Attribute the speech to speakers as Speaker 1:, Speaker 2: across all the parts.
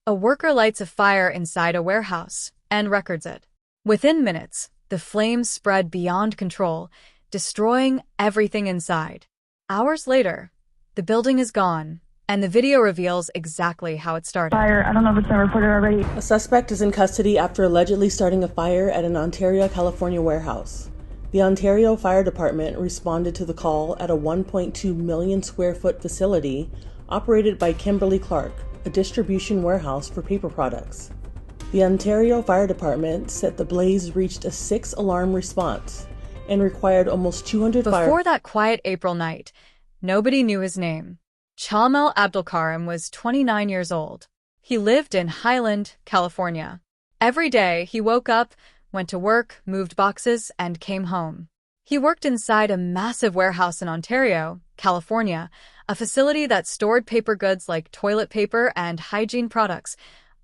Speaker 1: A worker lights a fire inside a warehouse and records it. Within minutes, the flames spread beyond control, destroying everything inside. Hours later, the building is gone, and the video reveals exactly how it started.
Speaker 2: Fire. I don't know if it's been reported already.
Speaker 3: A suspect is in custody after allegedly starting a fire at an Ontario, California warehouse. The Ontario Fire Department responded to the call at a 1.2 million square foot facility operated by Kimberly-Clark, a distribution warehouse for paper products. The Ontario Fire Department said the blaze reached a 6-alarm response and required almost 200
Speaker 1: Before that quiet April night, nobody knew his name. Chamel Abdulkarim was 29 years old. He lived in Highland, California. Every day, he woke up, went to work, moved boxes, and came home. He worked inside a massive warehouse in Ontario, California, a facility that stored paper goods like toilet paper and hygiene products,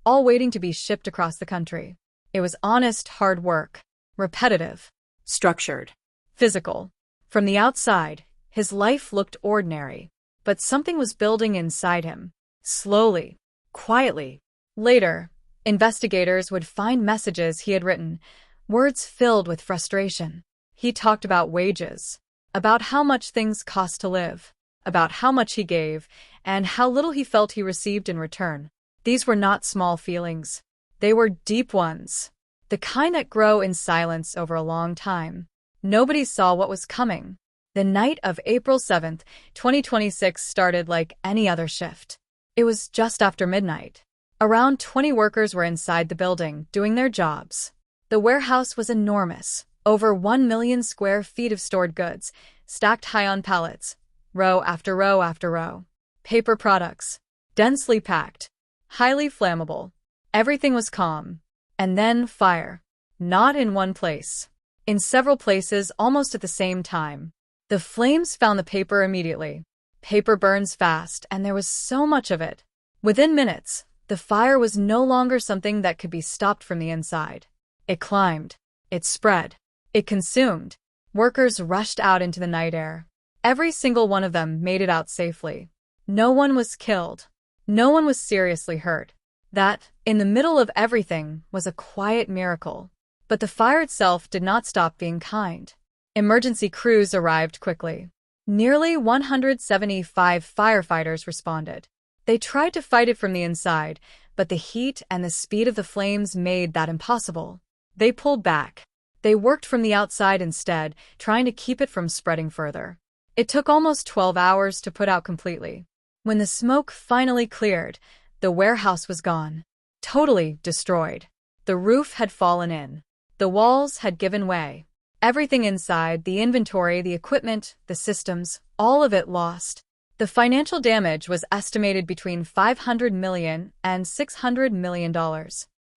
Speaker 1: all waiting to be shipped across the country. It was honest, hard work, repetitive, structured, physical. From the outside, his life looked ordinary, but something was building inside him, slowly, quietly. Later, investigators would find messages he had written, words filled with frustration. He talked about wages, about how much things cost to live, about how much he gave, and how little he felt he received in return. These were not small feelings. They were deep ones, the kind that grow in silence over a long time. Nobody saw what was coming. The night of April 7th, 2026 started like any other shift. It was just after midnight. Around 20 workers were inside the building, doing their jobs. The warehouse was enormous, over 1 million square feet of stored goods, stacked high on pallets, row after row after row. Paper products, densely packed, highly flammable. Everything was calm. And then fire. Not in one place. In several places almost at the same time. The flames found the paper immediately. Paper burns fast, and there was so much of it. Within minutes, the fire was no longer something that could be stopped from the inside. It climbed. It spread. It consumed. Workers rushed out into the night air. Every single one of them made it out safely. No one was killed. No one was seriously hurt. That, in the middle of everything, was a quiet miracle. But the fire itself did not stop being kind. Emergency crews arrived quickly. Nearly 175 firefighters responded. They tried to fight it from the inside, but the heat and the speed of the flames made that impossible. They pulled back. They worked from the outside instead, trying to keep it from spreading further. It took almost 12 hours to put out completely. When the smoke finally cleared, the warehouse was gone. Totally destroyed. The roof had fallen in. The walls had given way. Everything inside, the inventory, the equipment, the systems, all of it lost. The financial damage was estimated between $500 million and $600 million.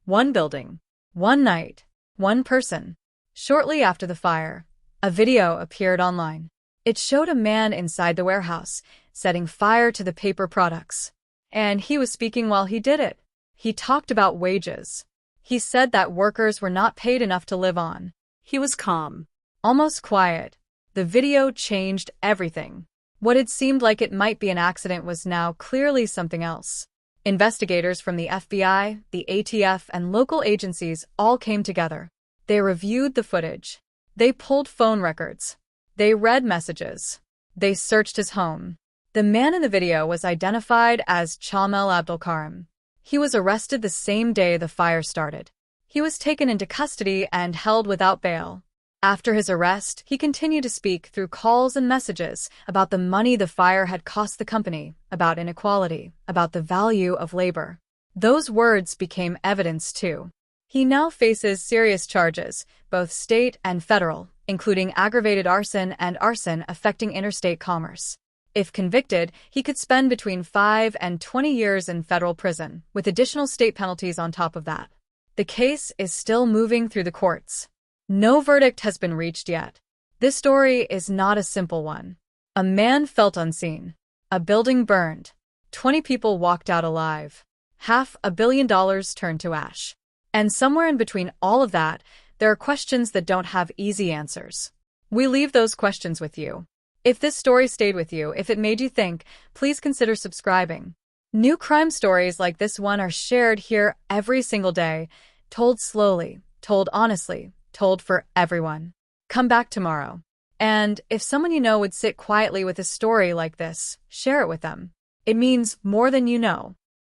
Speaker 1: One building, one night, one person. Shortly after the fire, a video appeared online. It showed a man inside the warehouse, setting fire to the paper products. And he was speaking while he did it. He talked about wages. He said that workers were not paid enough to live on. He was calm, almost quiet. The video changed everything. What had seemed like it might be an accident was now clearly something else. Investigators from the FBI, the ATF, and local agencies all came together. They reviewed the footage. They pulled phone records. They read messages. They searched his home. The man in the video was identified as Chamel Abdulkarim. He was arrested the same day the fire started. He was taken into custody and held without bail. After his arrest, he continued to speak through calls and messages about the money the fire had cost the company, about inequality, about the value of labor. Those words became evidence too. He now faces serious charges, both state and federal, including aggravated arson and arson affecting interstate commerce. If convicted, he could spend between 5 and 20 years in federal prison, with additional state penalties on top of that. The case is still moving through the courts. No verdict has been reached yet. This story is not a simple one. A man felt unseen. A building burned. 20 people walked out alive. $500 million turned to ash. And somewhere in between all of that, there are questions that don't have easy answers. We leave those questions with you. If this story stayed with you, if it made you think, please consider subscribing. New crime stories like this one are shared here every single day, told slowly, told honestly, told for everyone. Come back tomorrow. And if someone you know would sit quietly with a story like this, share it with them. It means more than you know.